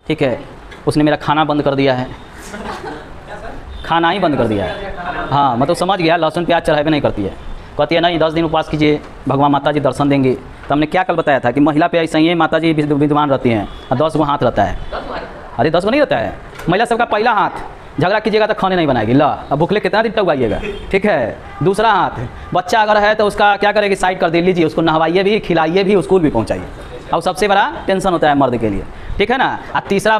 ठीक है, उसने मेरा खाना बंद कर दिया है, खाना ही बंद कर दिया है। हाँ मतलब समझ गया, लहसुन प्याज चढ़ावे नहीं करती है। कहती है नहीं 10 दिन उपवास कीजिए, भगवान माता जी दर्शन देंगे। तो हमने क्या कल बताया था कि महिला पे ऐसा ही है, माता जी विद्वान रहती हैं और 10 गो हाथ रहता है। अरे 10 गो नहीं रहता है, महिला सबका पहला हाथ, झगड़ा कीजिएगा तो खाने नहीं बनाएगी, ला अब भूखले कितना दिन टगवाइएगा। ठीक है, दूसरा हाथ, बच्चा अगर है तो उसका क्या करेगी, साइड कर दे लीजिए, उसको नहवाइए भी, खिलाइए भी, स्कूल भी पहुँचाइए। और सबसे बड़ा टेंशन होता है मर्द के लिए, ठीक है ना। और तीसरा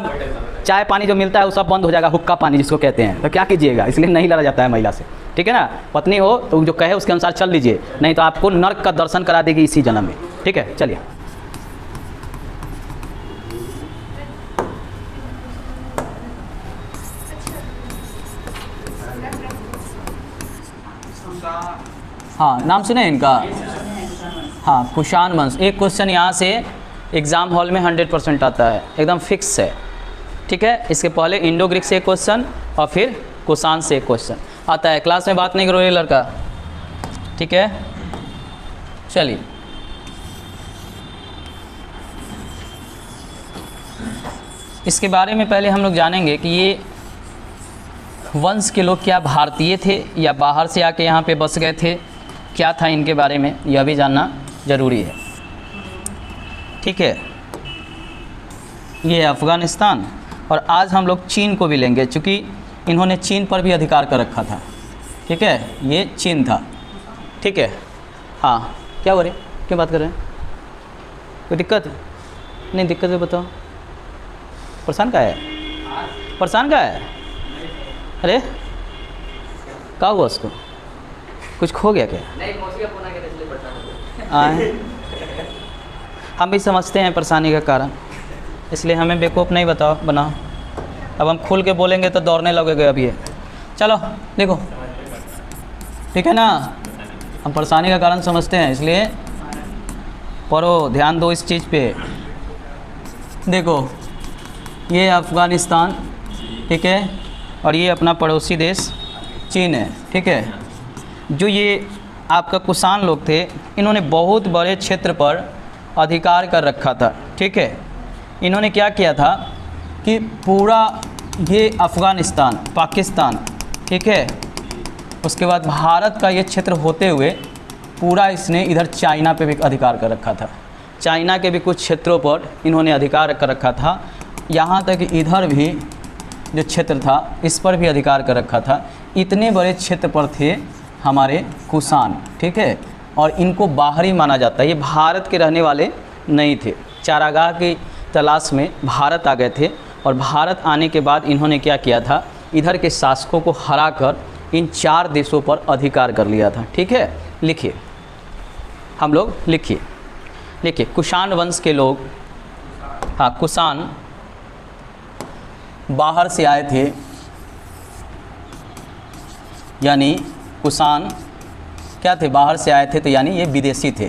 चाय पानी जो मिलता है वो सब बंद हो जाएगा, हुक्का पानी जिसको कहते हैं, तो क्या कीजिएगा, इसलिए नहीं लड़ा जाता है महिला से, ठीक है ना। पत्नी हो तो जो कहे उसके अनुसार चल लीजिए, नहीं तो आपको नर्क का दर्शन करा देगी इसी जन्म में। ठीक है, चलिए। हाँ नाम सुने इनका, हाँ कुषाण वंश। एक क्वेश्चन यहाँ से एग्ज़ाम हॉल में 100% आता है, एकदम फिक्स है। ठीक है, इसके पहले इंडो ग्रीक से एक क्वेश्चन और फिर कुषाण से एक क्वेश्चन आता है। क्लास में बात नहीं करो ये लड़का, ठीक है। चलिए, इसके बारे में पहले हम लोग जानेंगे कि ये वंश के लोग क्या भारतीय थे या बाहर से आके यहाँ पे बस गए थे, क्या था इनके बारे में यह भी जानना ज़रूरी है। ठीक है, ये है अफ़गानिस्तान और आज हम लोग चीन को भी लेंगे, क्योंकि इन्होंने चीन पर भी अधिकार कर रखा था। ठीक है, ये चीन था। ठीक है, हाँ क्या हो रहे, क्यों बात कर रहे हैं, कोई दिक्कत नहीं? दिक्कत है बताओ, परेशान का है, परेशान का है? अरे क्या हुआ उसको, कुछ खो गया क्या? नहीं, आए हम भी समझते हैं परेशानी का कारण, इसलिए हमें बेवकूफ़ नहीं बनाओ। अब हम खुल के बोलेंगे तो दौड़ने लगेगा अभी। चलो देखो, ठीक है ना, हम परेशानी का कारण समझते हैं, इसलिए पढ़ो, ध्यान दो इस चीज़ पे। देखो ये अफ़गानिस्तान, ठीक है, और ये अपना पड़ोसी देश चीन है। ठीक है, जो ये आपका कुषाण लोग थे, इन्होंने बहुत बड़े क्षेत्र पर अधिकार कर रखा था। ठीक है, इन्होंने क्या किया था कि पूरा ये अफ़गानिस्तान, पाकिस्तान, ठीक है, उसके बाद भारत का ये क्षेत्र होते हुए पूरा इसने इधर चाइना पे भी अधिकार कर रखा था। चाइना के भी कुछ क्षेत्रों पर इन्होंने अधिकार कर रखा था, यहाँ तक कि इधर भी जो क्षेत्र था इस पर भी अधिकार कर रखा था। इतने बड़े क्षेत्र पर थे हमारे कुषाण। ठीक है, और इनको बाहरी माना जाता है, ये भारत के रहने वाले नहीं थे। चारागाह की तलाश में भारत आ गए थे और भारत आने के बाद इन्होंने क्या किया था, इधर के शासकों को हराकर इन 4 देशों पर अधिकार कर लिया था। ठीक है, लिखिए, हम लोग लिखिए कुषाण वंश के लोग, हाँ कुषाण बाहर से आए थे, यानी कुषाण क्या थे, बाहर से आए थे, तो यानी ये विदेशी थे।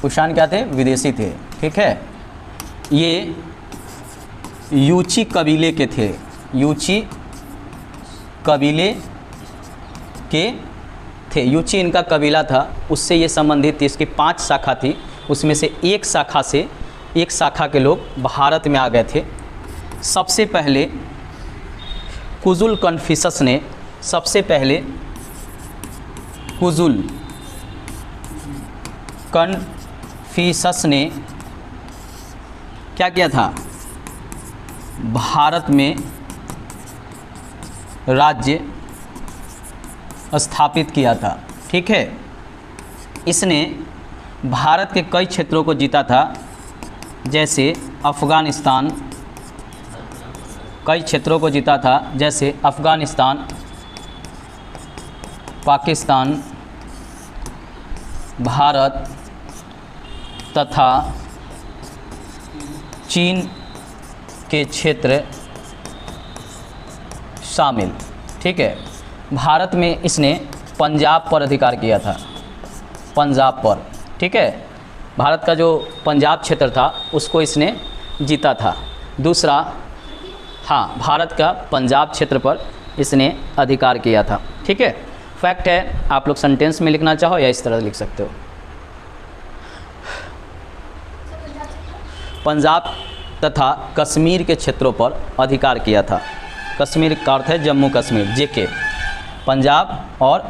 कुषाण क्या थे, विदेशी थे। ठीक है, ये यूची कबीले के थे, यूची कबीले के थे, यूची इनका कबीला था, उससे ये संबंधित थी। इसकी 5 शाखा थी, उसमें से एक शाखा के लोग भारत में आ गए थे। सबसे पहले कुजुल कन्फ्यूशस ने, सबसे पहले कुजुल कन्फ्यूशस ने क्या किया था, भारत में राज्य स्थापित किया था। ठीक है, इसने भारत के कई क्षेत्रों को जीता था, जैसे अफ़गानिस्तान, कई क्षेत्रों को जीता था, जैसे अफ़गानिस्तान, पाकिस्तान, भारत तथा चीन के क्षेत्र शामिल। ठीक है, भारत में इसने पंजाब पर अधिकार किया था, पंजाब पर। ठीक है, भारत का जो पंजाब क्षेत्र था उसको इसने जीता था। दूसरा, हाँ भारत का पंजाब क्षेत्र पर इसने अधिकार किया था। ठीक है, फैक्ट है, आप लोग सेंटेंस में लिखना चाहो या इस तरह लिख सकते हो। पंजाब तथा कश्मीर के क्षेत्रों पर अधिकार किया था। कश्मीर का अर्थ है जम्मू कश्मीर, जेके, पंजाब और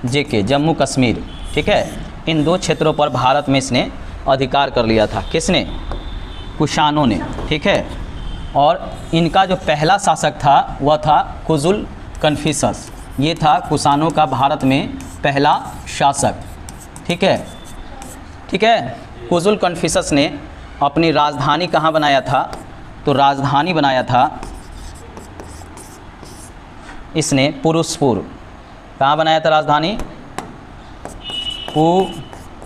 जेके, जम्मू कश्मीर, ठीक है। इन दो क्षेत्रों पर भारत में इसने अधिकार कर लिया था। किसने? कुषाणों ने, ठीक है। और इनका जो पहला शासक था वह था कुजुल कन्फ्यूशस। ये था कुषाणों का भारत में पहला शासक, ठीक है, ठीक है। कुजुल कन्फ्यूशस ने अपनी राजधानी कहाँ बनाया था? तो राजधानी बनाया था इसने पुरुषपुर। कहाँ बनाया था राजधानी?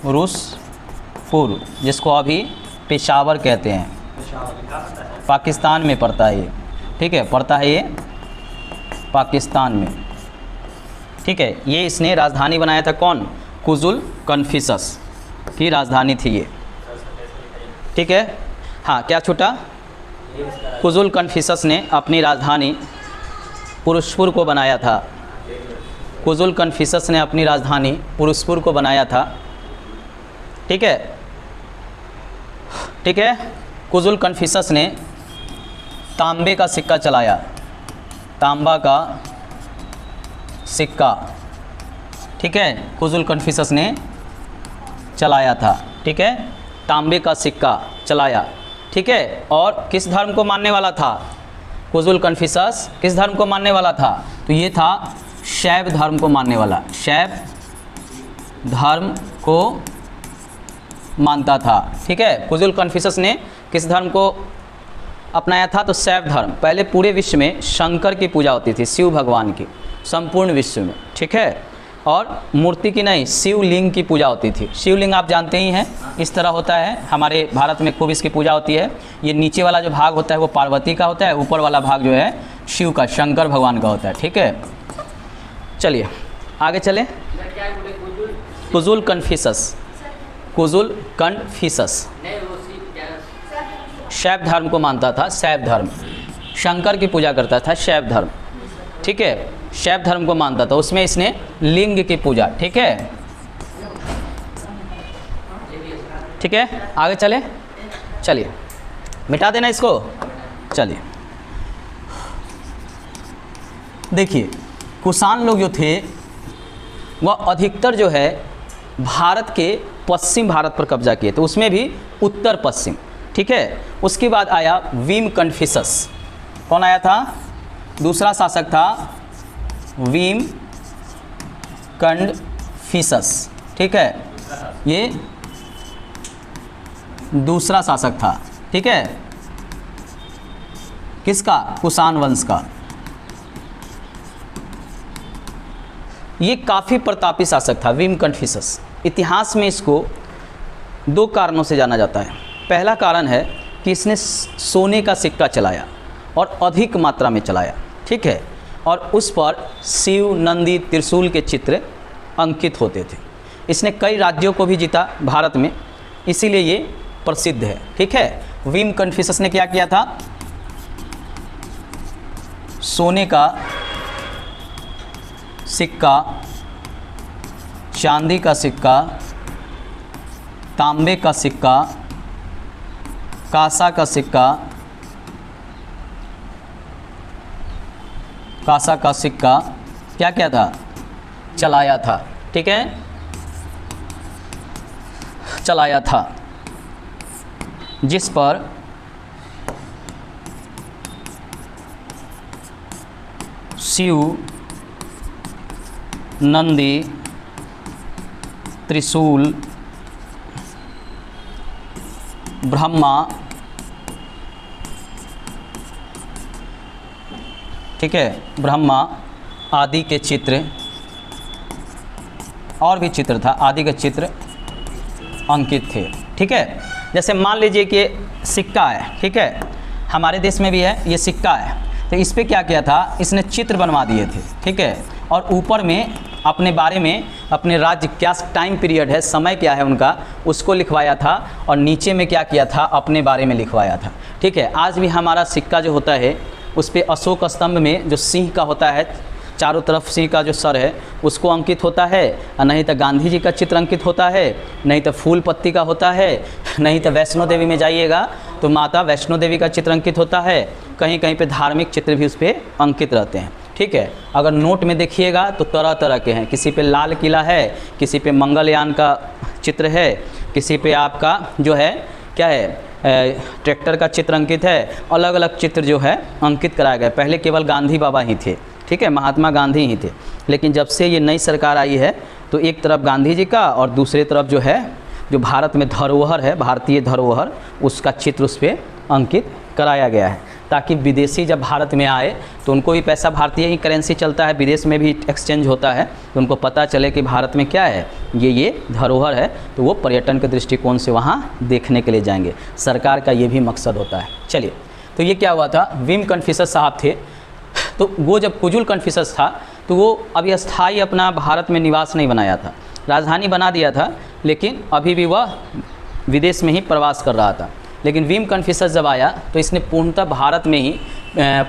पुरुषपुर, जिसको अभी पेशावर कहते हैं, पाकिस्तान में पड़ता है ये, ठीक है, पड़ता है ये पाकिस्तान में, ठीक है। ये इसने राजधानी बनाया था। कौन? कुजुल कन्फ्यूशस की राजधानी थी ये, ठीक है। हाँ, क्या छूटा? कुजुल कन्फ्यूशस ने अपनी राजधानी पुरुषपुर को बनाया था। कुजुल कन्फ्यूशस ने अपनी राजधानी पुरुषपुर को बनाया था, ठीक है, ठीक है। कुजुल कन्फ्यूशस ने तांबे का सिक्का चलाया, तांबा का सिक्का, ठीक है, कुजुल कन्फ्यूशस ने चलाया था, ठीक है, तांबे का सिक्का चलाया, ठीक है। और किस धर्म को मानने वाला था? कुजुल कन्फ्यूशस किस धर्म को मानने वाला था? तो ये था शैव धर्म को मानने वाला, शैव धर्म को मानता था, ठीक है। कुजुल कन्फ्यूशस ने किस धर्म को अपनाया था? तो शैव धर्म। पहले पूरे विश्व में शंकर की पूजा होती थी, शिव भगवान की, संपूर्ण विश्व में, ठीक है। और मूर्ति की नहीं, शिवलिंग की पूजा होती थी। शिवलिंग आप जानते ही हैं, इस तरह होता है, हमारे भारत में खूब इसकी पूजा होती है। ये नीचे वाला जो भाग होता है वो पार्वती का होता है, ऊपर वाला भाग जो है शिव का, शंकर भगवान का होता है, ठीक है। चलिए आगे चलें। कुजुल कन्फ्यूशस, कुजुल कन्फ्यूशस शैव धर्म को मानता था, शैव धर्म, शंकर की पूजा करता था, शैव धर्म, ठीक है, शैव धर्म को मानता था। उसमें इसने लिंग की पूजा, ठीक है, ठीक है। आगे चले, चलिए मिटा देना इसको। चलिए देखिए, कुषाण लोग जो थे वह अधिकतर जो है भारत के पश्चिम भारत पर कब्जा किए थे, उसमें भी उत्तर पश्चिम, ठीक है। उसके बाद आया वीम कन्फ्यूशस। कौन आया था? दूसरा शासक था वीम कन्फ्यूशस, ठीक है, ये दूसरा शासक था, ठीक है, किसका? कुषाण वंश का। ये काफ़ी प्रतापी शासक था वीम कन्फ्यूशस। इतिहास में इसको दो कारणों से जाना जाता है। पहला कारण है कि इसने सोने का सिक्का चलाया और अधिक मात्रा में चलाया, ठीक है, और उस पर शिव, नंदी, त्रिशूल के चित्र अंकित होते थे। इसने कई राज्यों को भी जीता भारत में, इसीलिए ये प्रसिद्ध है, ठीक है। वीम कन्फ्यूशस ने क्या किया था? सोने का सिक्का, चांदी का सिक्का, तांबे का सिक्का, कांसा का सिक्का, कांसा का सिक्का क्या किया था? चलाया था, ठीक है, चलाया था, जिस पर शिव, नंदी, त्रिशूल, ब्रह्मा, ठीक है, ब्रह्मा आदि के चित्र, और भी चित्र था, आदि के चित्र अंकित थे, ठीक है। जैसे मान लीजिए कि सिक्का है, ठीक है, हमारे देश में भी है, ये सिक्का है, तो इस पे क्या किया था? इसने चित्र बनवा दिए थे, ठीक है, और ऊपर में अपने बारे में, अपने राज्य क्या टाइम पीरियड है, समय क्या है उनका, उसको लिखवाया था, और नीचे में क्या किया था? अपने बारे में लिखवाया था, ठीक है। आज भी हमारा सिक्का जो होता है उस पर अशोक स्तंभ में जो सिंह का होता है, चारों तरफ सिंह का जो सर है उसको अंकित होता है, और नहीं तो गांधी जी का चित्र अंकित होता है, नहीं तो फूल पत्ती का होता है, नहीं तो वैष्णो देवी में जाइएगा तो माता वैष्णो देवी का चित्र अंकित होता है, कहीं कहीं पे धार्मिक चित्र भी उस पर अंकित रहते हैं। ठीक है, अगर नोट में देखिएगा तो तरह तरह के हैं, किसी पे लाल किला है, किसी पे मंगलयान का चित्र है, किसी पे आपका जो है क्या है ट्रैक्टर का चित्र अंकित है। अलग अलग चित्र जो है अंकित कराया गया। पहले केवल गांधी बाबा ही थे, ठीक है, महात्मा गांधी ही थे, लेकिन जब से ये नई सरकार आई है तो एक तरफ गांधी जी का और दूसरी तरफ जो है जो भारत में धरोहर है, भारतीय धरोहर, उसका चित्र उस पर अंकित कराया गया है, ताकि विदेशी जब भारत में आए तो उनको भी पैसा, भारतीय ही करेंसी चलता है, विदेश में भी एक्सचेंज होता है, तो उनको पता चले कि भारत में क्या है, ये धरोहर है, तो वो पर्यटन के दृष्टिकोण से वहाँ देखने के लिए जाएंगे। सरकार का ये भी मकसद होता है। चलिए, तो ये क्या हुआ था, विम कन्फ्यूशस साहब थे, तो वो जब कुजुल कन्फ्यूशस था तो वो अभी अस्थाई अपना भारत में निवास नहीं बनाया था, राजधानी बना दिया था, लेकिन अभी भी वह विदेश में ही प्रवास कर रहा था। लेकिन विम कन्फ्यूशस जब आया तो इसने पूर्णतः भारत में ही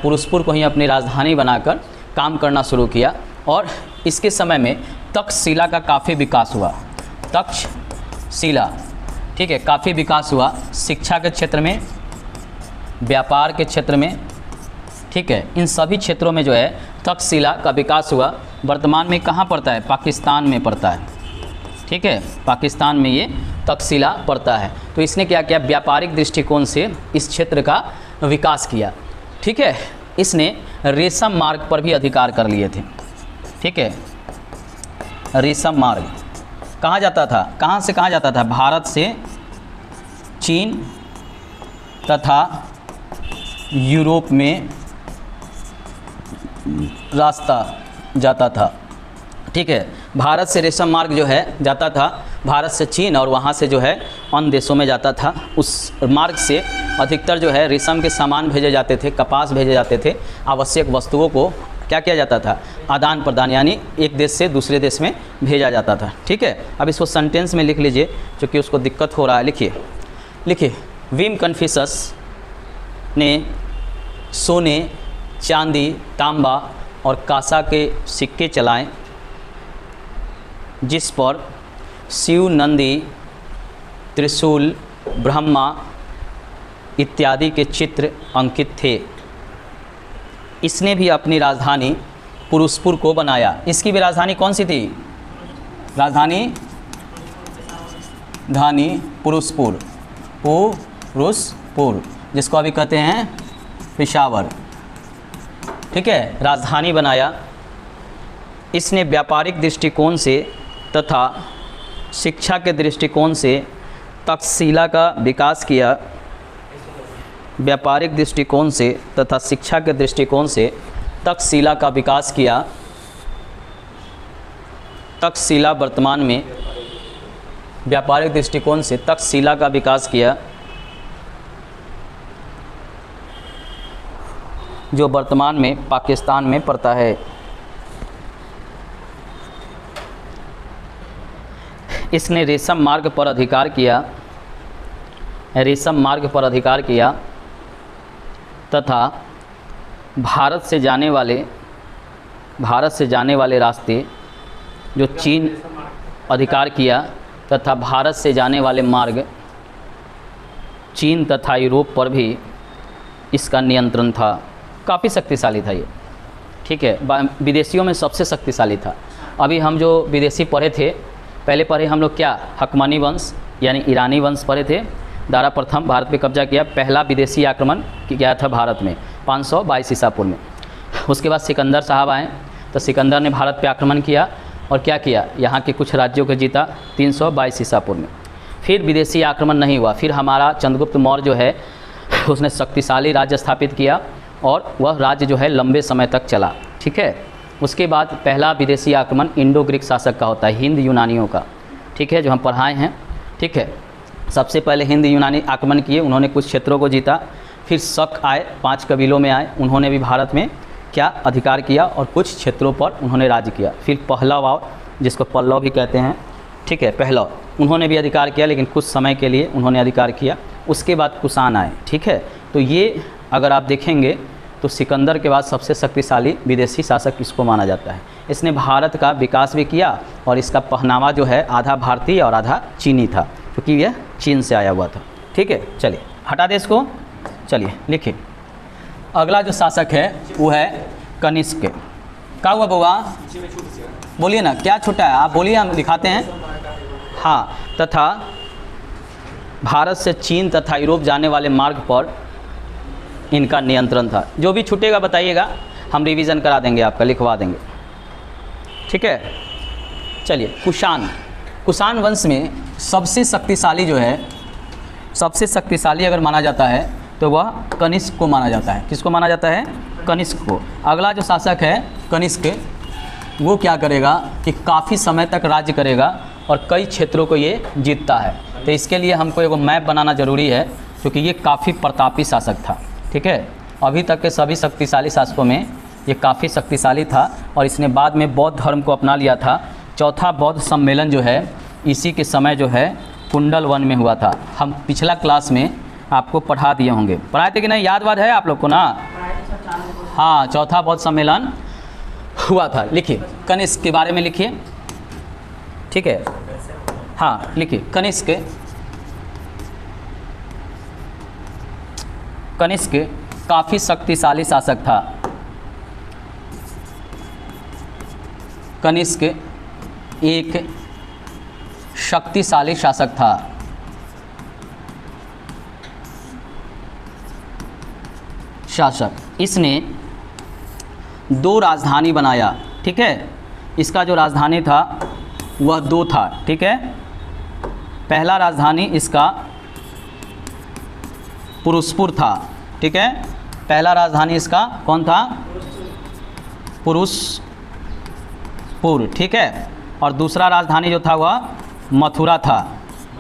पुरुषपुर को ही अपनी राजधानी बनाकर काम करना शुरू किया, और इसके समय में तक्षशिला का काफ़ी विकास हुआ। तक्षशिला, ठीक है, काफ़ी विकास हुआ शिक्षा के क्षेत्र में, व्यापार के क्षेत्र में, ठीक है, इन सभी क्षेत्रों में जो है तक्षशिला का विकास हुआ। वर्तमान में कहाँ पड़ता है, पाकिस्तान में पड़ता है, ठीक है, पाकिस्तान में ये तक्षशिला पड़ता है। तो इसने क्या किया, व्यापारिक दृष्टिकोण से इस क्षेत्र का विकास किया। ठीक है, इसने रेशम मार्ग पर भी अधिकार कर लिए थे। ठीक है, रेशम मार्ग कहाँ जाता था, कहाँ से कहाँ जाता था, भारत से चीन तथा यूरोप में रास्ता जाता था। ठीक है, भारत से रेशम मार्ग जो है जाता था भारत से चीन, और वहाँ से जो है अन्य देशों में जाता था। उस मार्ग से अधिकतर जो है रेशम के सामान भेजे जाते थे, कपास भेजे जाते थे, आवश्यक वस्तुओं को क्या किया जाता था, आदान प्रदान, यानी एक देश से दूसरे देश में भेजा जाता था। ठीक है, अब इसको सेंटेंस में लिख लीजिए, क्योंकि उसको दिक्कत हो रहा है। लिखिए, विम कन्फ्यूशस ने सोने, चांदी, तांबा और कांसा के सिक्के चलाए, जिस पर शिव, नंदी, त्रिशूल, ब्रह्मा इत्यादि के चित्र अंकित थे। इसने भी अपनी राजधानी पुरुषपुर को बनाया। इसकी भी राजधानी कौन सी थी, राजधानी पुरुषपुर, जिसको अभी कहते हैं पेशावर। ठीक है, राजधानी बनाया। इसने व्यापारिक दृष्टिकोण से तथा शिक्षा के दृष्टिकोण से तक्षशिला का विकास किया। व्यापारिक दृष्टिकोण से तथा शिक्षा के दृष्टिकोण से तक्षशिला का विकास किया। तक्षशिला वर्तमान में व्यापारिक दृष्टिकोण से तक्षशिला का विकास किया, जो वर्तमान में पाकिस्तान में पड़ता है। इसने रेशम मार्ग पर अधिकार किया, रेशम मार्ग पर अधिकार किया तथा भारत से जाने वाले रास्ते जो चीन अधिकार किया, तथा भारत से जाने वाले मार्ग चीन तथा यूरोप पर भी इसका नियंत्रण था। काफ़ी शक्तिशाली था ये। ठीक है, विदेशियों में सबसे शक्तिशाली था। अभी हम जो विदेशी पढ़े थे, पहले पढ़े हम लोग क्या, हकमनी वंश यानी ईरानी वंश पढ़े थे। दारा प्रथम भारत पे कब्जा किया। पहला विदेशी आक्रमण किया था भारत में 522 ईसा पूर्व में। उसके बाद सिकंदर साहब आए, तो सिकंदर ने भारत पे आक्रमण किया और क्या किया, यहाँ के कुछ राज्यों को जीता 322 ईसा पूर्व में। फिर विदेशी आक्रमण नहीं हुआ। फिर हमारा चंद्रगुप्त मौर्य जो है उसने शक्तिशाली राज्य स्थापित किया और वह राज्य जो है लंबे समय तक चला। ठीक है, उसके बाद पहला विदेशी आक्रमण इंडो ग्रीक शासक का होता है, हिंद यूनानियों का। ठीक है, जो हम पढ़ाए हैं। ठीक है, सबसे पहले हिंद यूनानी आक्रमण किए, उन्होंने कुछ क्षेत्रों को जीता। फिर शक आए, 5 कबीलों में आए, उन्होंने भी भारत में क्या अधिकार किया और कुछ क्षेत्रों पर उन्होंने राज्य किया। फिर पहलव आओ, जिसको पल्लव भी कहते हैं। ठीक है, पहलव, उन्होंने भी अधिकार किया, लेकिन कुछ समय के लिए उन्होंने अधिकार किया। उसके बाद कुषाण आए। ठीक है, तो ये अगर आप देखेंगे तो सिकंदर के बाद सबसे शक्तिशाली विदेशी शासक इसको माना जाता है। इसने भारत का विकास भी किया और इसका पहनावा जो है आधा भारतीय और आधा चीनी था, क्योंकि यह चीन से आया हुआ था। ठीक है, चलिए। हटा दे इसको। चलिए लिखिए, अगला जो शासक है वो है कनिष्क। क्या हुआ बउआ? बोलिए ना, क्या छूटा है? आप बोलिए, हम दिखाते हैं। हाँ, तथा भारत से चीन तथा यूरोप जाने वाले मार्ग पर इनका नियंत्रण था। जो भी छूटेगा बताइएगा, हम रिवीजन करा देंगे, आपका लिखवा देंगे, ठीक है। चलिए, कुषाण। कुषाण वंश में सबसे शक्तिशाली जो है, सबसे शक्तिशाली अगर माना जाता है तो वह कनिष्क को माना जाता है। किसको माना जाता है? कनिष्क को। अगला जो शासक है कनिष्क, वो क्या करेगा कि काफ़ी समय तक राज्य करेगा और कई क्षेत्रों को ये जीतता है। तो इसके लिए हमको एगो मैप बनाना ज़रूरी है, क्योंकि ये काफ़ी प्रतापी शासक था, ठीक है। अभी तक के सभी शक्तिशाली शासकों में ये काफ़ी शक्तिशाली था और इसने बाद में बौद्ध धर्म को अपना लिया था। चौथा बौद्ध सम्मेलन जो है इसी के समय जो है कुंडल वन में हुआ था। हम पिछला क्लास में आपको पढ़ा दिए होंगे, पढ़ाए थे कि नहीं? याद है आप लोग को ना? हाँ, चौथा बौद्ध सम्मेलन हुआ था। लिखिए, कनिष्क के बारे में लिखिए, ठीक है। हाँ लिखिए, कनिष्क। कनिष्क काफ़ी शक्तिशाली शासक था। कनिष्क एक शक्तिशाली शासक था। इसने 2 राजधानी बनाया, ठीक है। इसका जो राजधानी था वह 2 था, ठीक है। पहला राजधानी इसका पुरुषपुर था, ठीक है। पहला राजधानी इसका कौन था? पुरुषपुर, ठीक है। और दूसरा राजधानी जो था वह मथुरा था,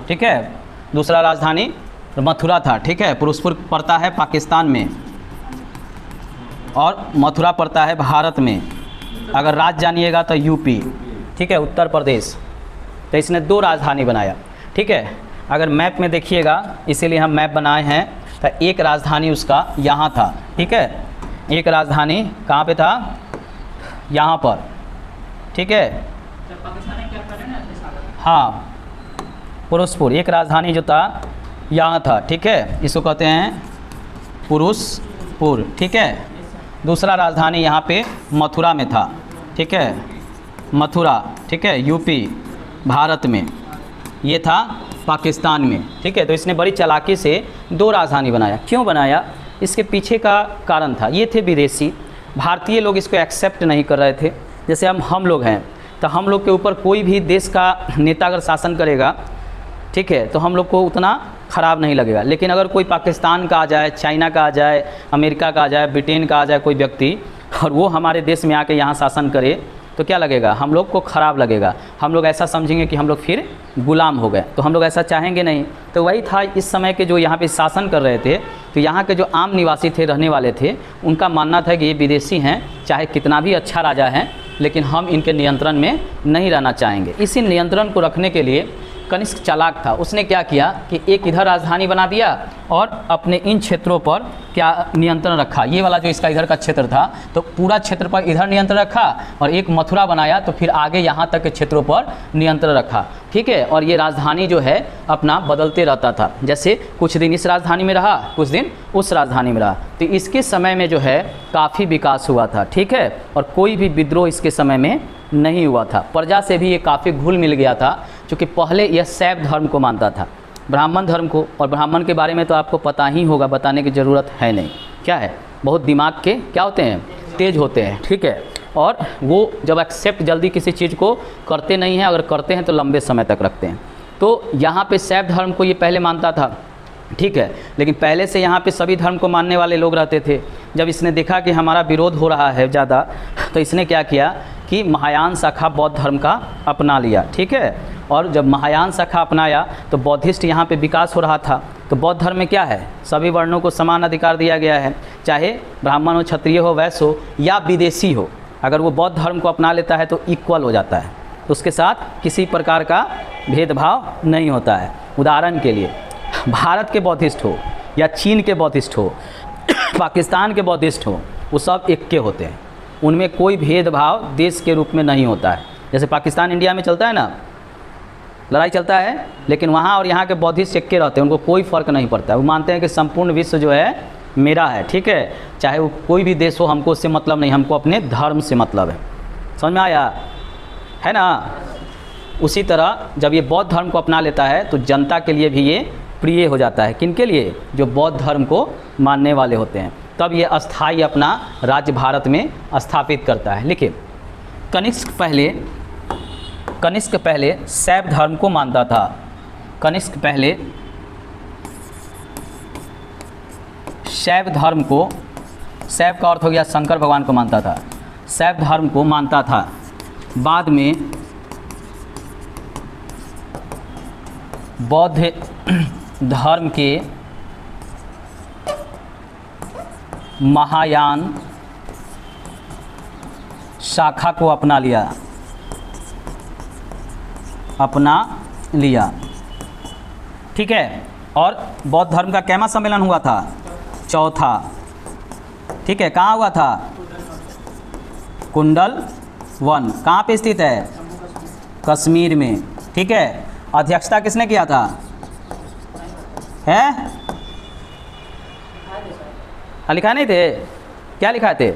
ठीक है। दूसरा राजधानी मथुरा था, ठीक है। पुरुषपुर पड़ता है पाकिस्तान में और मथुरा पड़ता है भारत में। अगर राज्य जानिएगा तो यूपी, ठीक है, उत्तर प्रदेश। तो इसने 2 राजधानी बनाया, ठीक है। अगर मैप में देखिएगा, इसीलिए हम मैप बनाए हैं, तो एक राजधानी उसका यहाँ था, ठीक है। एक राजधानी कहाँ पे था? यहाँ पर, ठीक है। हाँ, पुरुषपुर एक राजधानी जो था यहाँ था, ठीक है। इसको कहते हैं पुरुषपुर, ठीक है। दूसरा राजधानी यहाँ पे मथुरा में था, ठीक है। मथुरा, ठीक है, यूपी भारत में। ये था पाकिस्तान में, ठीक है। तो इसने बड़ी चालाकी से 2 राजधानी बनाया। क्यों बनाया? इसके पीछे का कारण था, ये थे विदेशी। भारतीय लोग इसको एक्सेप्ट नहीं कर रहे थे। जैसे हम लोग हैं, तो हम लोग के ऊपर कोई भी देश का नेता अगर शासन करेगा, ठीक है, तो हम लोग को उतना ख़राब नहीं लगेगा। लेकिन अगर कोई पाकिस्तान का आ जाए, चाइना का आ जाए, अमेरिका का आ जाए, ब्रिटेन का आ जाए कोई व्यक्ति, और वो हमारे देश में आके यहाँ शासन करे, तो क्या लगेगा? हम लोग को ख़राब लगेगा। हम लोग ऐसा समझेंगे कि हम लोग फिर गुलाम हो गए, तो हम लोग ऐसा चाहेंगे नहीं। तो वही था इस समय के जो यहाँ पे शासन कर रहे थे, तो यहाँ के जो आम निवासी थे, रहने वाले थे, उनका मानना था कि ये विदेशी हैं, चाहे कितना भी अच्छा राजा है, लेकिन हम इनके नियंत्रण में नहीं रहना चाहेंगे। इसी नियंत्रण को रखने के लिए कनिष्क चालाक था। उसने क्या किया कि एक इधर राजधानी बना दिया और अपने इन क्षेत्रों पर क्या नियंत्रण रखा। ये वाला जो इसका इधर का क्षेत्र था, तो पूरा क्षेत्र पर इधर नियंत्रण रखा, और एक मथुरा बनाया, तो फिर आगे यहाँ तक के क्षेत्रों पर नियंत्रण रखा, ठीक है। और ये राजधानी जो है अपना बदलते रहता था। जैसे कुछ दिन इस राजधानी में रहा, कुछ दिन उस राजधानी में रहा। तो इसके समय में जो है काफ़ी विकास हुआ था, ठीक है। और कोई भी विद्रोह इसके समय में नहीं हुआ था। प्रजा से भी ये काफ़ी घुल मिल गया था, क्योंकि पहले यह शैव धर्म को मानता था, ब्राह्मण धर्म को। और ब्राह्मण के बारे में तो आपको पता ही होगा, बताने की ज़रूरत है नहीं। क्या है? बहुत दिमाग के क्या होते हैं? तेज होते हैं, ठीक है। और वो जब एक्सेप्ट जल्दी किसी चीज़ को करते नहीं हैं, अगर करते हैं तो लंबे समय तक रखते हैं। तो यहाँ पे शैव धर्म को ये पहले मानता था, ठीक है। लेकिन पहले से यहाँ पे सभी धर्म को मानने वाले लोग रहते थे। जब इसने देखा कि हमारा विरोध हो रहा है ज़्यादा, तो इसने क्या किया कि महायान शाखा बौद्ध धर्म का अपना लिया, ठीक है। और जब महायान शाखा अपनाया तो बौद्धिस्ट यहाँ पे विकास हो रहा था। तो बौद्ध धर्म में क्या है? सभी वर्णों को समान अधिकार दिया गया है, चाहे ब्राह्मण हो, क्षत्रिय हो, वैश्य हो या विदेशी हो। अगर वो बौद्ध धर्म को अपना लेता है तो इक्वल हो जाता है, तो उसके साथ किसी प्रकार का भेदभाव नहीं होता है। उदाहरण के लिए भारत के बौद्धिस्ट हो या चीन के बौद्धिस्ट हो, पाकिस्तान के बौद्धिस्ट हो, वो सब एक के होते हैं। उनमें कोई भेदभाव देश के रूप में नहीं होता है। जैसे पाकिस्तान इंडिया में चलता है ना, लड़ाई चलता है, लेकिन वहाँ और यहाँ के बौद्धिस्ट एक के रहते हैं, उनको कोई फ़र्क नहीं पड़ता। वो मानते हैं कि संपूर्ण विश्व जो है मेरा है, ठीक है, चाहे वो कोई भी देश हो, हमको उससे मतलब नहीं, हमको अपने धर्म से मतलब है। समझ में आया है ना? उसी तरह जब ये बौद्ध धर्म को अपना लेता है तो जनता के लिए भी ये प्रिय हो जाता है। किन के लिए? जो बौद्ध धर्म को मानने वाले होते हैं। तब ये अस्थाई अपना राज्य भारत में स्थापित करता है। लिखिए, कनिष्क पहले शैव धर्म को मानता था। कनिष्क पहले शैव धर्म को, शैव का अर्थ हो गया शंकर भगवान को मानता था, शैव धर्म को मानता था। बाद में बौद्ध धर्म के महायान शाखा को अपना लिया, ठीक है। और बौद्ध धर्म का कैमा सम्मेलन हुआ था? चौथा, ठीक है। कहाँ हुआ था? कुंडल वन। कहाँ पे स्थित है? कश्मीर में, ठीक है। अध्यक्षता किसने किया था? है लिखा नहीं थे? क्या लिखा थे?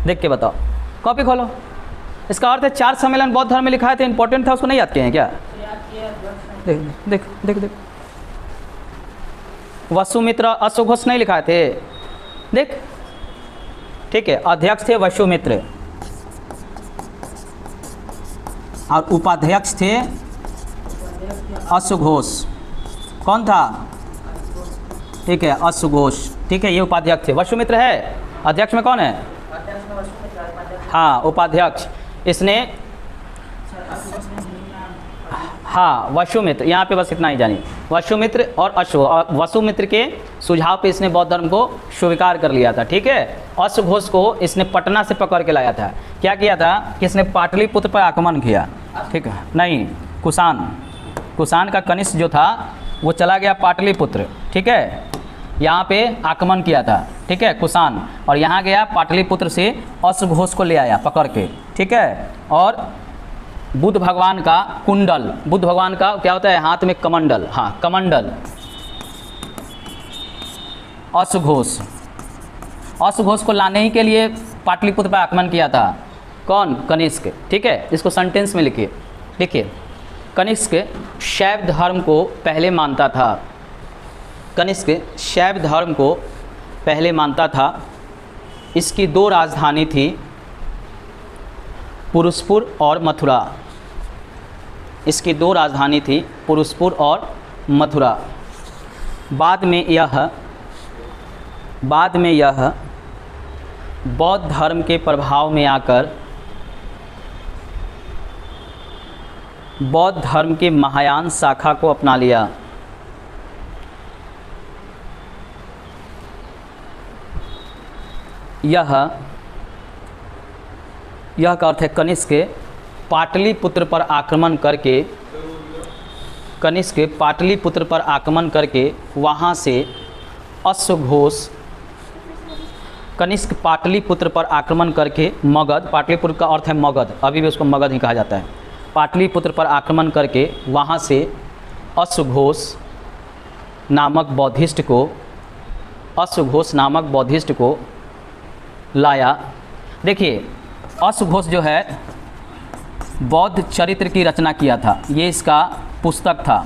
देख के बताओ, कॉपी खोलो। इसका अर्थ है 4 सम्मेलन बौद्ध धर्म में लिखा थे, इंपॉर्टेंट था, उसको नहीं याद किए हैं क्या? देख देख देख देख, वसुमित्र अश्वघोष नहीं लिखा थे, देख, ठीक है। अध्यक्ष थे वसुमित्र और उपाध्यक्ष थे अश्वघोष। कौन था? ठीक है, अश्वघोष, ठीक है, ये उपाध्यक्ष थे। वसुमित्र है, अध्यक्ष में कौन है? हाँ, उपाध्यक्ष इसने, हाँ, वसुमित्र, यहाँ पे बस इतना ही जानिए। वसुमित्र और वसुमित्र के सुझाव पे इसने बौद्ध धर्म को स्वीकार कर लिया था, ठीक है। अश्वघोष को इसने पटना से पकड़ के लाया था। क्या किया था कि इसने पाटलिपुत्र पर आक्रमण किया, ठीक है, नहीं, कुषाण का कनिष्क जो था वो चला गया पाटलिपुत्र, ठीक है, यहाँ पे आक्रमण किया था, ठीक है, कुषाण, और यहाँ गया पाटलिपुत्र से अश्वघोष को ले आया पकड़ के, ठीक है। और बुद्ध भगवान का कुंडल, बुद्ध भगवान का क्या होता है? हाथ में कमंडल, हाँ, कमंडल, अश्वघोष को लाने ही के लिए पाटलिपुत्र पर आक्रमण किया था। कौन? कनिष्क, ठीक है। इसको सेंटेंस में लिखिए, देखिए, कनिष्क शैव धर्म को पहले मानता था। कनिष्क शैव धर्म को पहले मानता था। इसकी 2 राजधानी थी, पुरुषपुर और मथुरा। इसकी 2 राजधानी थी, पुरुषपुर और मथुरा। बाद में यह बौद्ध धर्म के प्रभाव में आकर बौद्ध धर्म के महायान शाखा को अपना लिया। यह का अर्थ है कनिष्क पाटलिपुत्र पर आक्रमण करके वहाँ से अश्वघोष, कनिष्क पाटलिपुत्र पर आक्रमण करके मगध, पाटलिपुत्र का अर्थ है मगध, अभी भी उसको मगध ही कहा जाता है, पाटलिपुत्र पर आक्रमण करके वहाँ से अश्वघोष नामक बौद्धिस्ट को लाया। देखिए, अश्वघोष जो है बौद्ध चरित्र की रचना किया था, ये इसका पुस्तक था,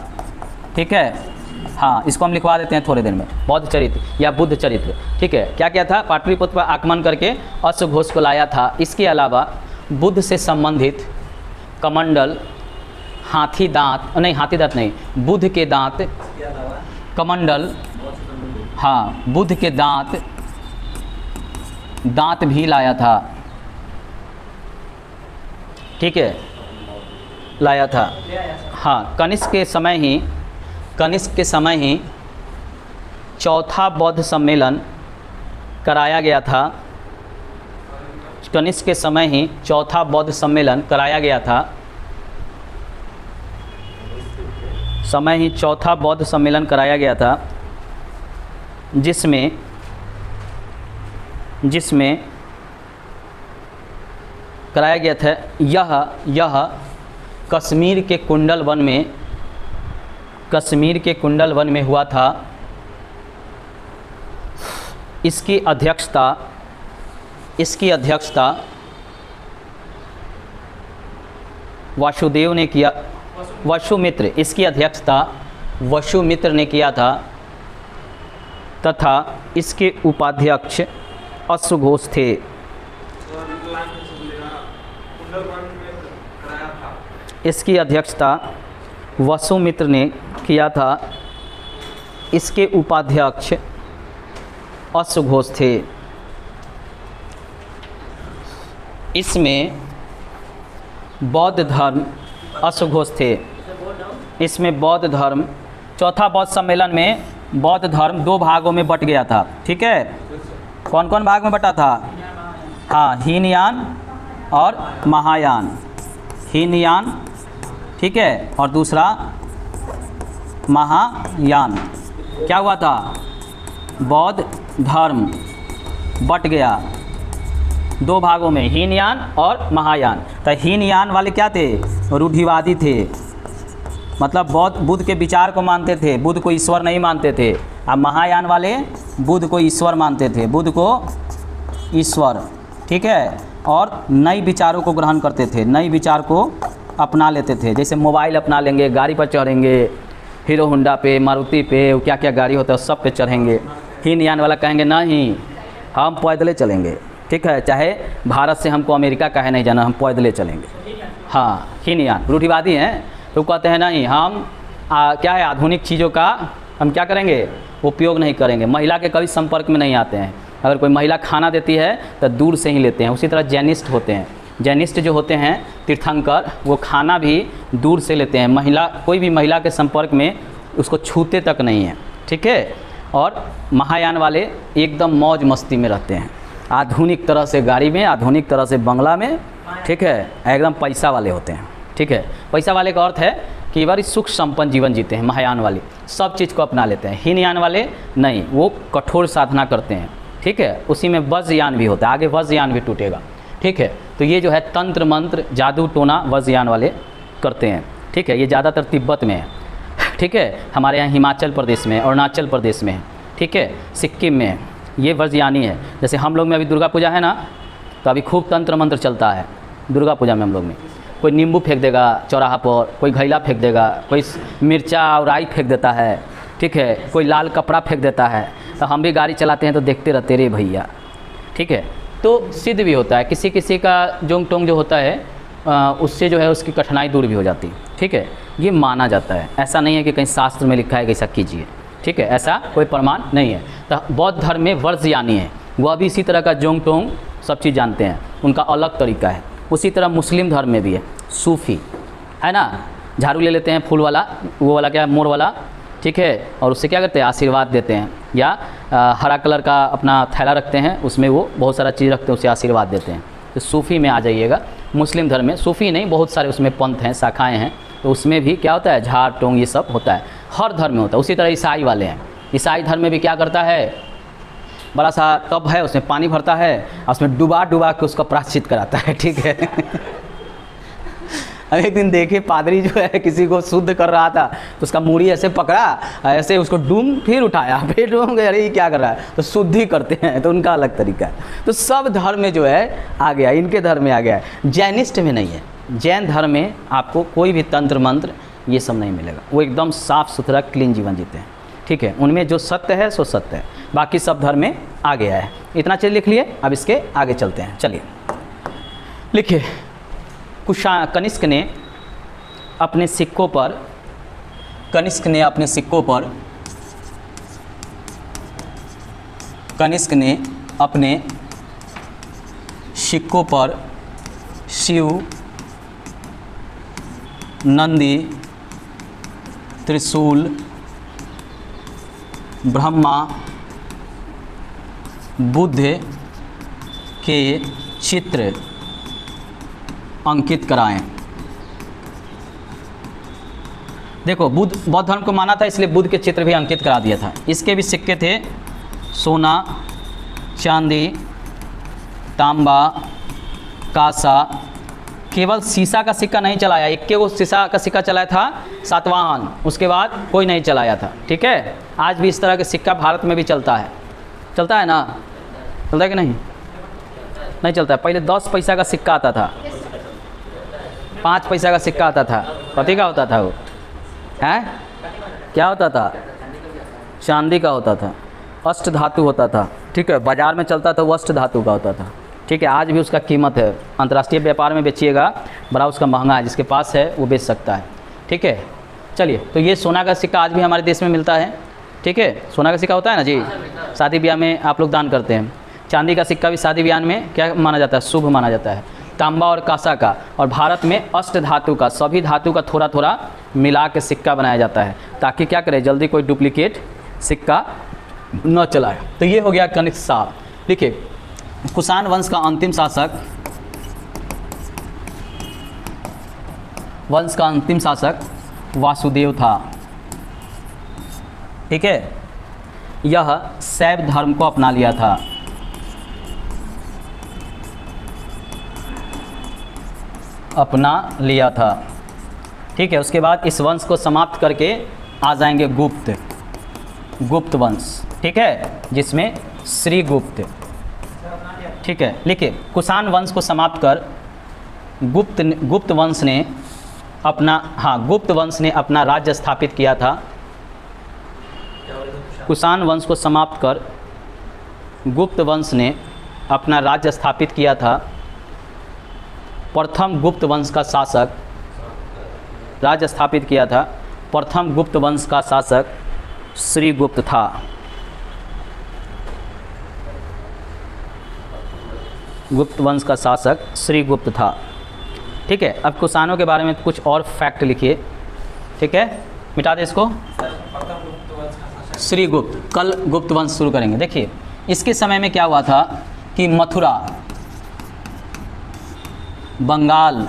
ठीक है। हाँ, इसको हम लिखवा देते हैं थोड़े दिन में, बौद्ध चरित्र या बुद्ध चरित्र, ठीक है। क्या किया था? पाटलिपुत्र पर आक्रमण करके अश्वघोष को लाया था। इसके अलावा बुद्ध से संबंधित कमंडल, हाथी दांत नहीं, बुद्ध के दांत, कमंडल, हाँ, बुद्ध के दांत भी लाया था, ठीक है, लाया था। हाँ, कनिष्क के समय ही चौथा बौद्ध सम्मेलन कराया गया था। कनिष्क के समय ही चौथा बौद्ध सम्मेलन कराया गया था, जिसमें कराया गया था। यह कश्मीर के कुंडल वन में हुआ था। इसकी अध्यक्षता वासुदेव ने किया, वसुमित्र, इसकी अध्यक्षता वसुमित्र ने किया था तथा इसके उपाध्यक्ष अश्वघोष थे। इसकी अध्यक्षता वसुमित्र ने किया था, इसके उपाध्यक्ष अश्वघोष थे। इसमें बौद्ध धर्म, अश्वघोष थे, इसमें बौद्ध धर्म, चौथा बौद्ध सम्मेलन में बौद्ध धर्म 2 भागों में बट गया था। ठीक है, कौन कौन भाग में बटा था? हाँ, हीनयान और महायान। हीनयान, ठीक है, और दूसरा महायान। क्या हुआ था? बौद्ध धर्म बट गया 2 भागों में, हीनयान और महायान। तो हीनयान वाले क्या थे? रूढ़िवादी थे, मतलब बुद्ध के विचार को मानते थे, बुद्ध को ईश्वर नहीं मानते थे। अब महायान वाले बुद्ध को ईश्वर मानते थे, बुद्ध को ईश्वर, ठीक है, और नए विचारों को ग्रहण करते थे, नए विचार को अपना लेते थे। जैसे मोबाइल अपना लेंगे, गाड़ी पर चढ़ेंगे, हीरो होंडा पे, मारुति पे, क्या क्या गाड़ी होता है सब पे चढ़ेंगे। हीनयान वाला कहेंगे नहीं, हम पैदले चलेंगे, ठीक है, चाहे भारत से हमको अमेरिका का है नहीं जाना, हम पैदले चलेंगे। हाँ, हीनयान रूढ़िवादी हैं, तो कहते हैं नहीं, हम क्या है, आधुनिक चीज़ों का हम क्या करेंगे, उपयोग नहीं करेंगे, महिला के कभी संपर्क में नहीं आते हैं। अगर कोई महिला खाना देती है तो दूर से ही लेते हैं। उसी तरह जैनिस्ट होते हैं, जैनिस्ट जो होते हैं तीर्थंकर, वो खाना भी दूर से लेते हैं, महिला, कोई भी महिला के संपर्क में उसको छूते तक नहीं है, ठीक है। और महायान वाले एकदम मौज मस्ती में रहते हैं, आधुनिक तरह से गाड़ी में, आधुनिक तरह से बंगला में, ठीक है, एकदम पैसा वाले होते हैं, ठीक है। पैसा वाले का अर्थ है कि बड़ी सुख संपन्न जीवन जीते हैं महायान वाले, सब चीज़ को अपना लेते हैं। हीनयान वाले नहीं, वो कठोर साधना करते हैं, ठीक है। उसी में वज्रयान भी होता है, आगे वज्रयान भी टूटेगा, ठीक है। तो ये जो है तंत्र मंत्र जादू टोना वज्रयान वाले करते हैं, ठीक है। ये ज़्यादातर तिब्बत में है, ठीक है, हमारे यहाँ हिमाचल प्रदेश में, अरुणाचल प्रदेश में है, ठीक है, सिक्किम में ये वज्रयानी है। जैसे हम लोग में अभी दुर्गा पूजा है ना, तो अभी खूब तंत्र मंत्र चलता है दुर्गा पूजा में। हम लोग में कोई नींबू फेंक देगा चौराहा पर, कोई घैला फेंक देगा, कोई मिर्चा और राई फेंक देता है, ठीक है, कोई लाल कपड़ा फेंक देता है। तो हम भी गाड़ी चलाते हैं तो देखते रहते रे भैया, ठीक है। तो सिद्ध भी होता है, किसी किसी का जोंग टोंग जो होता है उससे जो है उसकी कठिनाई दूर भी हो जाती है, ठीक है। ये माना जाता है, ऐसा नहीं है कि कहीं शास्त्र में लिखा है कि ऐसा कीजिए, ठीक है, ऐसा कोई प्रमाण नहीं है। तो बौद्ध धर्म में वज्रयानी है, वह भी इसी तरह का जोंग टोंग सब चीज़ जानते हैं, उनका अलग तरीका है। उसी तरह मुस्लिम धर्म में भी है, सूफ़ी है ना, झाड़ू ले लेते हैं फूल वाला, वो वाला क्या है, मोर वाला, ठीक है, और उससे क्या करते हैं, आशीर्वाद देते हैं। या हरा कलर का अपना थैला रखते हैं, उसमें वो बहुत सारा चीज़ रखते हैं, उससे आशीर्वाद देते हैं। तो सूफ़ी में आ जाइएगा, मुस्लिम धर्म में सूफ़ी नहीं, बहुत सारे उसमें पंथ हैं, शाखाएँ हैं, तो उसमें भी क्या होता है, झाड़ टोंग ये सब होता है, हर धर्म में होता है। उसी तरह ईसाई वाले हैं, ईसाई धर्म में भी क्या करता है, बड़ा सा टब है, उसमें पानी भरता है और उसमें डुबा डुबा के उसका प्रायश्चित कराता है, ठीक है। एक दिन देखे पादरी जो है किसी को शुद्ध कर रहा था, तो उसका मूड़ी ऐसे पकड़ा, ऐसे उसको डूम, फिर उठाया, फिर डूम गया, अरे ये क्या कर रहा है, तो शुद्धि करते हैं, तो उनका अलग तरीका है। तो सब धर्म में जो है आ गया, इनके धर्म में आ गया है, जैनिस्ट में नहीं है। जैन धर्म में आपको कोई भी तंत्र मंत्र ये सब नहीं मिलेगा, वो एकदम साफ़ सुथरा क्लीन जीवन जीते हैं, ठीक है। उनमें जो सत्य है सो सत्य है, बाकी सब धर्म में आ गया है। इतना चलिए लिख लिए, अब इसके आगे चलते हैं। चलिए लिखिए, कनिष्क ने अपने सिक्कों पर, कनिष्क ने अपने सिक्कों पर शिव, नंदी, त्रिशूल, ब्रह्मा, बुद्ध के चित्र अंकित कराएं। देखो, बौद्ध धर्म को माना था, इसलिए बुद्ध के चित्र भी अंकित करा दिया था। इसके भी सिक्के थे, सोना, चांदी, तांबा, कांसा, केवल सीसा का सिक्का नहीं चलाया, इक्के को सीसा का सिक्का चलाया था सातवाहन, उसके बाद कोई नहीं चलाया था। ठीक है, आज भी इस तरह के सिक्का भारत में भी चलता है ना, चलता है कि नहीं? नहीं चलता है। पहले 10 पैसा का सिक्का आता था, 5 पैसा का सिक्का आता था, कथी का होता था वो? हैं? क्या होता था? चांदी का होता था, अष्ट धातु होता था। ठीक है, बाज़ार में चलता था वो अष्ट धातु का होता था। ठीक है, आज भी उसका कीमत है, अंतर्राष्ट्रीय व्यापार में बेचिएगा बड़ा उसका महंगा है, जिसके पास है वो बेच सकता है। ठीक है, चलिए, तो ये सोना का सिक्का आज भी हमारे देश में मिलता है। ठीक है, सोना का सिक्का होता है ना जी, शादी ब्याह में आप लोग दान करते हैं। चांदी का सिक्का भी शादी ब्याह में क्या माना जाता है? शुभ माना जाता है। तांबा और कांसा का, और भारत में अष्ट धातु का, सभी धातु का थोड़ा थोड़ा मिला के सिक्का बनाया जाता है, ताकि क्या करे, जल्दी कोई डुप्लीकेट सिक्का न चलाए। तो ये हो गया कनिष्क शाह। देखिए, कुषाण वंश का अंतिम शासक वासुदेव था। ठीक है, यह शैव धर्म को अपना लिया था। ठीक है, उसके बाद इस वंश को समाप्त करके आ जाएंगे गुप्त वंश। ठीक है, जिसमें श्रीगुप्त। ठीक है, लिखिए, कुषाण वंश को समाप्त कर गुप्त वंश ने अपना राज्य स्थापित किया था। कुषाण वंश को समाप्त कर गुप्त वंश ने अपना राज्य स्थापित किया था। प्रथम गुप्त वंश का शासक राज्य स्थापित किया था। प्रथम गुप्त वंश का शासक श्रीगुप्त था। गुप्त वंश का शासक श्रीगुप्त था। ठीक है, अब कुषाणों के बारे में कुछ और फैक्ट लिखिए। ठीक है, मिटा दे इसको। श्रीगुप्त, कल गुप्त वंश शुरू करेंगे। देखिए, इसके समय में क्या हुआ था कि मथुरा, बंगाल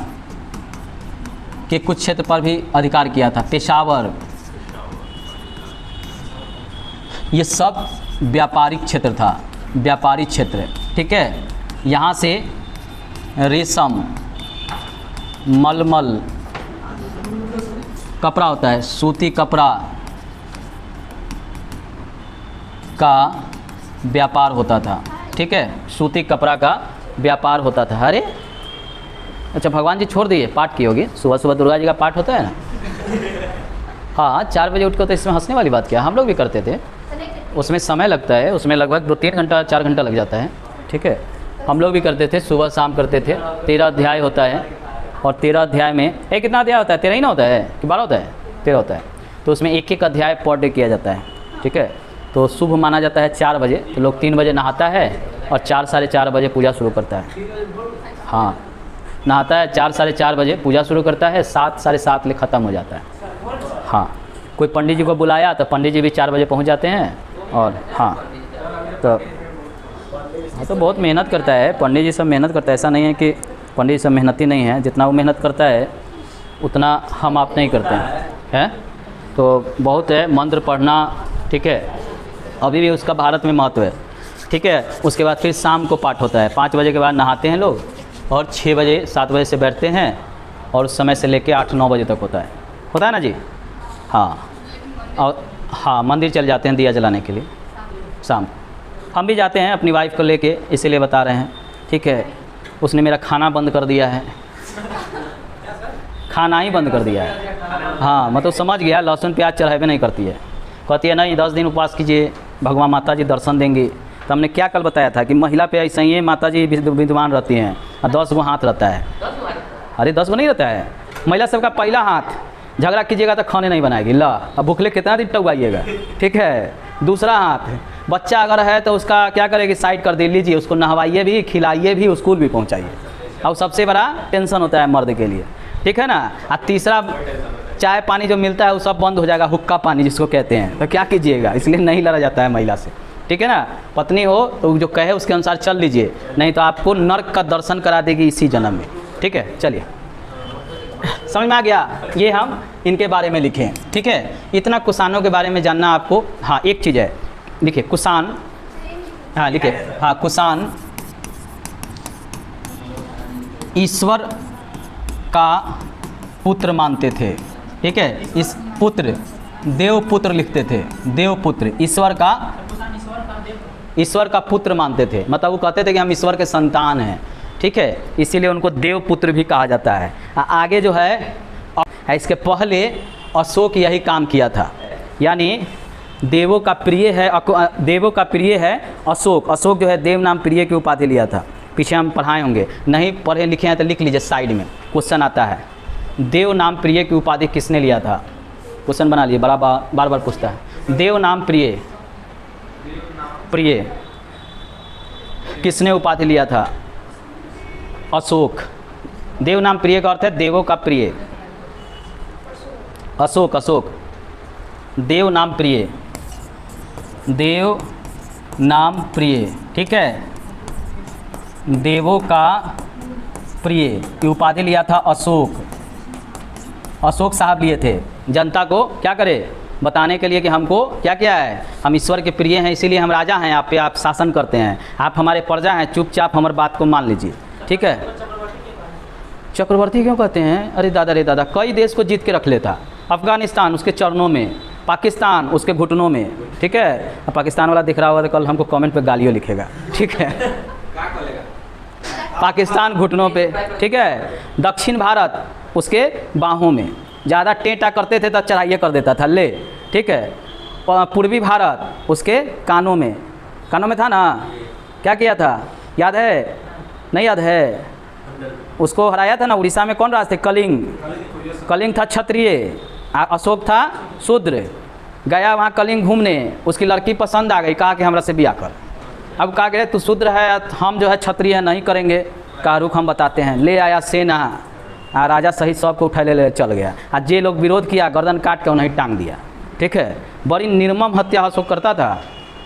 के कुछ क्षेत्र पर भी अधिकार किया था, पेशावर, ये सब व्यापारिक क्षेत्र था, व्यापारिक क्षेत्र। ठीक है, यहाँ से रेशम, मलमल कपड़ा होता है, सूती कपड़ा का व्यापार होता था। ठीक है, सूती कपड़ा का व्यापार होता था। अरे अच्छा, भगवान जी छोड़ दिए, पाठ की होगी, सुबह सुबह दुर्गा जी का पाठ होता है ना। हाँ, 4 बजे उठ कर, तो इसमें हंसने वाली बात क्या, हम लोग भी करते थे। उसमें समय लगता है, उसमें लगभग 2-3 घंटा 4 घंटा लग जाता है। ठीक है, हम लोग भी करते थे, सुबह शाम करते थे। 13 अध्याय होता है, और 13 अध्याय में कितना अध्याय होता है? 13 ही ना होता है कि 12 होता है? 13 होता है। तो उसमें एक अध्याय पर डे किया जाता है। ठीक है, तो शुभ माना जाता है 4 बजे, तो लोग 3 बजे नहाता है और 4 साढ़े 4 बजे पूजा शुरू करता है। हाँ, नहाता है, 4 साढ़े 4 बजे पूजा शुरू करता है, 7 साढ़े 7 ले ख़त्म हो जाता है। हाँ, कोई पंडित जी को बुलाया तो पंडित जी भी 4 बजे पहुँच जाते हैं। और हाँ, तो बहुत मेहनत करता है पंडित जी, सब मेहनत करता है। ऐसा नहीं है कि पंडित जी सब मेहनती नहीं है, जितना वो मेहनत करता है उतना हम आप नहीं करते हैं। तो बहुत है मंत्र पढ़ना। ठीक है, अभी भी उसका भारत में महत्व है। ठीक है, उसके बाद फिर शाम को पाठ होता है। 5 बजे के बाद नहाते हैं लोग, और 6 बजे 7 बजे से बैठते हैं, और उस समय से लेके 8-9 बजे तक होता है ना जी। हाँ, और हाँ, मंदिर चल जाते हैं दिया जलाने के लिए शाम। हम भी जाते हैं अपनी वाइफ को लेके, इसीलिए बता रहे हैं। ठीक है, उसने मेरा खाना बंद कर दिया है, खाना ही बंद कर दिया है। हाँ, मतलब समझ गया, लहसुन प्याज चढ़ावे नहीं करती है। कहती है नहीं, 10 दिन उपवास कीजिए, भगवान माता जी दर्शन देंगी। तो हमने क्या कल बताया था कि महिला पे ऐसा ही है, माता जी विद्यमान रहती हैं, और 10 गो हाथ रहता है। अरे 10 गो नहीं रहता है, महिला सबका पहला हाथ। झगड़ा कीजिएगा तो खाने नहीं बनाएगी, ला अब भूखले कितना दिन टुगाइएगा। ठीक है, दूसरा हाथ, बच्चा अगर है तो उसका क्या करेगी, साइड कर दे, लीजिए उसको नहवाइए भी, खिलाइए भी, स्कूल भी पहुंचाइए। और सबसे बड़ा टेंशन होता है मर्द के लिए। ठीक है ना। और तीसरा, चाय पानी जो मिलता है वो सब बंद हो जाएगा, हुक्का पानी जिसको कहते हैं। तो क्या कीजिएगा, इसलिए नहीं लड़ा जाता है महिला से। ठीक है ना, पत्नी हो तो जो कहे उसके अनुसार चल लीजिए, नहीं तो आपको नर्क का दर्शन करा देगी इसी जन्म में। ठीक है, चलिए, समझ में आ गया। ये हम इनके बारे में लिखे। ठीक है, इतना कुषाणों के बारे में जानना आपको। हाँ, एक चीज़ है, लिखिए कुषाण। हाँ लिखिए, हाँ, कुषाण ईश्वर का पुत्र मानते थे। ठीक है, इस पुत्र देव पुत्र लिखते थे, देव पुत्र ईश्वर का पुत्र मानते थे, मतलब वो कहते थे कि हम ईश्वर के संतान हैं। ठीक है, इसीलिए उनको देव पुत्र भी कहा जाता है। आगे जो है इसके पहले अशोक यही काम किया था, यानी देवों का प्रिय है अशोक। अशोक जो है देव नाम प्रिय की उपाधि लिया था। पीछे हम पढ़ाए होंगे, नहीं पढ़े लिखे हैं तो लिख लीजिए, साइड में क्वेश्चन आता है, देव नाम प्रिय की उपाधि किसने लिया था। क्वेश्चन बना लिए, बार बार पूछता है, देव नाम प्रिय किसने उपाधि लिया था। अशोक। देव नाम प्रिय का अर्थ है देवों का प्रिय। अशोक देव नाम प्रिय, देव नाम प्रिय। ठीक है, देवों का प्रिय की उपाधि लिया था अशोक साहब लिए थे। जनता को क्या करे, बताने के लिए कि हमको क्या क्या है, हम ईश्वर के प्रिय हैं, इसीलिए हम राजा हैं, आप पे आप शासन करते हैं, आप हमारे प्रजा हैं, चुपचाप हमारी बात को मान लीजिए। ठीक है, चक्रवर्ती क्यों कहते हैं, अरे दादा कई देश को जीत के रख लेता। अफगानिस्तान उसके चरणों में, पाकिस्तान उसके घुटनों में। ठीक है, पाकिस्तान वाला दिख रहा होगा तो कल हमको कमेंट पे गालियों लिखेगा। ठीक है, पाकिस्तान घुटनों पे। ठीक है, दक्षिण भारत उसके बाहों में, ज़्यादा टेंटा करते थे तो चढ़ाइए कर देता था ले। ठीक है, पूर्वी भारत उसके कानों में था ना, क्या किया था याद है, नहीं याद है, उसको हराया था ना। उड़ीसा में कौन राज थे, कलिंग था क्षत्रिय, अशोक था शूद्र। गया वहाँ कलिंग घूमने, उसकी लड़की पसंद आ गई, कहा कि हमरा से ब्याह कर। अब कहा गया तू शूद्र है, हम जो है क्षत्रिय नहीं करेंगे, का रुख हम बताते हैं। ले आया सेना, राजा सहित सबको उठा ले चल गया। जे लोग विरोध किया गर्दन काट के उन्हें टांग दिया। ठीक है, बड़ी निर्मम हत्या अशोक करता था।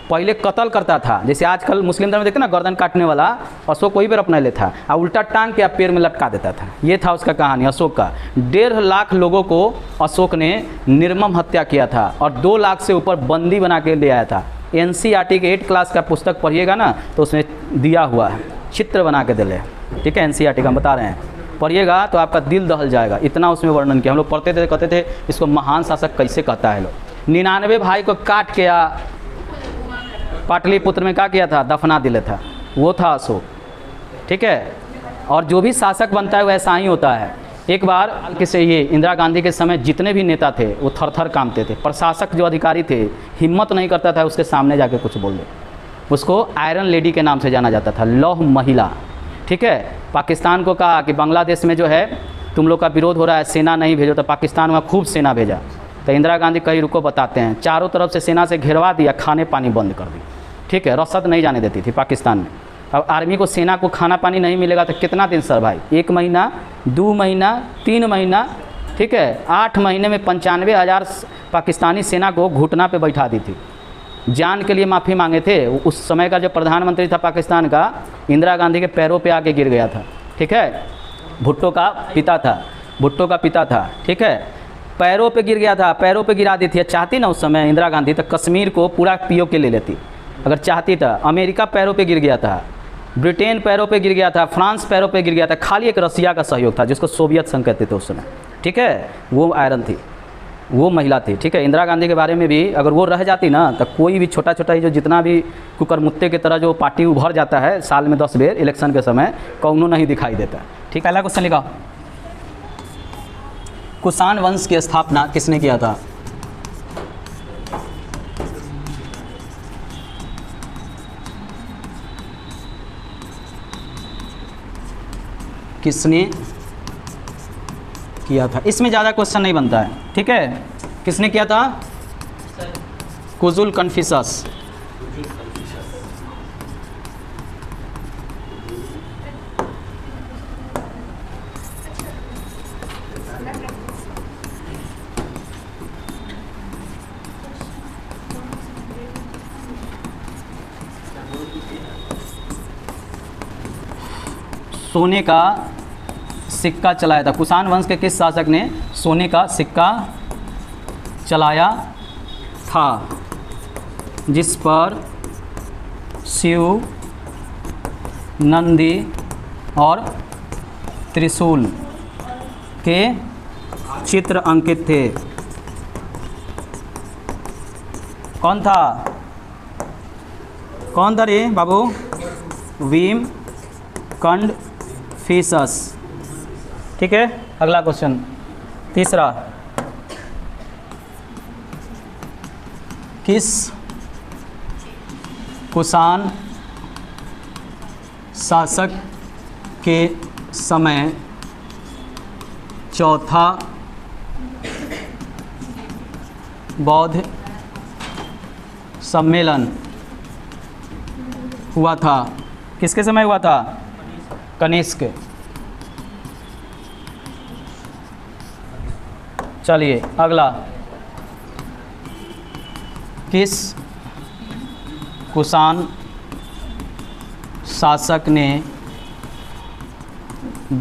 पहले कत्ल करता था, जैसे आजकल मुस्लिम धर्म में देखते ना गर्दन काटने वाला, अशोक कोई बार अपना ले था, उल्टा टांग के पैर में लटका देता था। ये था उसका कहानी अशोक का। 1.5 लाख लोगों को अशोक ने निर्मम हत्या किया था और 2 लाख से ऊपर बंदी बना के ले आया था। NCERT के 8 क्लास का पुस्तक पढ़िएगा ना तो उसमें दिया हुआ है, चित्र बना के दिले। ठीक है, NCERT का हम बता रहे हैं, पढ़िएगा तो आपका दिल दहल जाएगा, इतना उसमें वर्णन किया। हम लोग पढ़ते थे, कहते थे इसको महान शासक कैसे कहता है लोग। 99 भाई को काट के पाटलिपुत्र में क्या किया था, दफना दिले था, वो था अशोक। ठीक है, और जो भी शासक बनता है वैसा ही होता है। एक बार किसे ये इंदिरा गांधी के समय जितने भी नेता थे वो थर कांपते थे। प्रशासक जो अधिकारी थे हिम्मत नहीं करता था उसके सामने जाके कुछ बोल दे। उसको आयरन लेडी के नाम से जाना जाता था, लौह महिला। ठीक है, पाकिस्तान को कहा कि बांग्लादेश में जो है तुम लोग का विरोध हो रहा है, सेना नहीं भेजो, तो पाकिस्तान वहाँ खूब सेना भेजा। तो इंदिरा गांधी कहीं रुको बताते हैं, चारों तरफ से सेना से घेरवा दिया, खाने पानी बंद कर दी। ठीक है, रसद नहीं जाने देती थी पाकिस्तान में। अब आर्मी को, सेना को खाना पानी नहीं मिलेगा तो कितना दिन सर भाई, 1 महीना, 2 महीना, 3 महीना। ठीक है, 8 महीने में 95,000 पाकिस्तानी सेना को घुटना पे बैठा दी थी, जान के लिए माफ़ी मांगे थे। उस समय का जो प्रधानमंत्री था पाकिस्तान का, इंदिरा गांधी के पैरों पे आके गिर गया था। ठीक है, भुट्टो का पिता था। ठीक है, पैरों पे गिर गया था, पैरों पे गिरा दी थी। चाहती ना उस समय इंदिरा गांधी तो कश्मीर को पूरा POK ले लेती, अगर चाहती था। अमेरिका पैरों पे गिर गया था, ब्रिटेन पैरों पे गिर गया था, फ्रांस पैरों पे गिर गया था, खाली एक रसिया का सहयोग था जिसको सोवियत संघ कहते थे उस समय। ठीक है, वो आयरन थी, वो महिला थी। ठीक है, इंदिरा गांधी के बारे में भी अगर वो रह जाती ना तो कोई भी छोटा जो जितना भी कुकरमुत्ते की तरह जो पार्टी उभर जाता है साल में 10 बेर इलेक्शन के समय, कौनो नहीं दिखाई देता। ठीक है, अगला क्वेश्चन लिखा, कुषाण वंश की स्थापना किसने किया था। किसने किया था, इसमें ज़्यादा क्वेश्चन नहीं बनता है। ठीक है, किसने किया था, कुजुल कन्फ्यूशस। सोने का सिक्का चलाया था। कुषाण वंश के किस शासक ने सोने का सिक्का चलाया था, जिस पर शिव, नंदी और त्रिशूल के चित्र अंकित थे। कौन था? कौन था रे बाबू? वीम कंडफिशस। ठीक है, अगला क्वेश्चन तीसरा, किस कुषाण शासक के समय चौथा बौद्ध सम्मेलन हुआ था? किसके समय हुआ था? कनिष्क। चलिए अगला, किस कुषाण शासक ने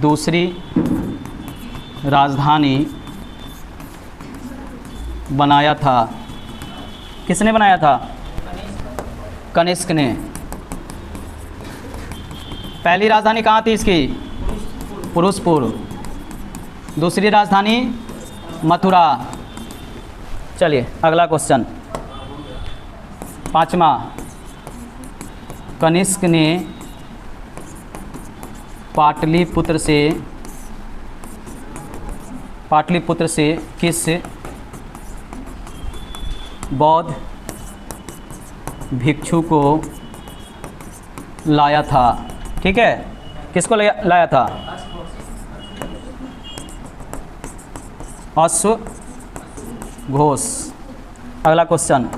दूसरी राजधानी बनाया था? किसने बनाया था? कनिष्क ने। पहली राजधानी कहाँ थी इसकी? पुरुषपुर। दूसरी राजधानी मथुरा। चलिए अगला क्वेश्चन पाँचवा, कनिष्क ने पाटलिपुत्र से किस बौद्ध भिक्षु को लाया था? ठीक है, किसको लाया था? अश्वघोष। अगला क्वेश्चन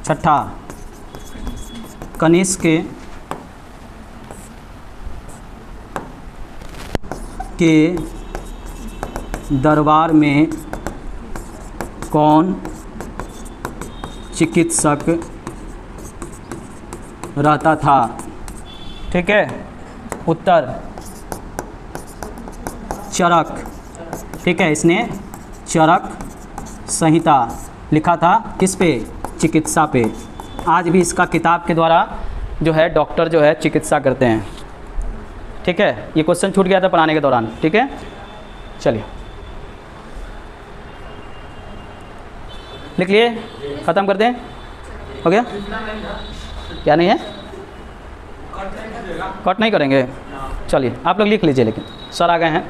छठा, कनिष्क के दरबार में कौन चिकित्सक रहता था? ठीक है, उत्तर चरक। ठीक है, इसने चरक संहिता लिखा था, किस पे? चिकित्सा पे। आज भी इसका किताब के द्वारा जो है डॉक्टर जो है चिकित्सा करते हैं। ठीक है, ये क्वेश्चन छूट गया था पढ़ाने के दौरान। ठीक है, चलिए लिख लिए, ख़त्म कर दें। हो गया? क्या नहीं है? कट नहीं करेंगे? चलिए आप लोग लिख लीजिए, लेकिन सर आ गए हैं।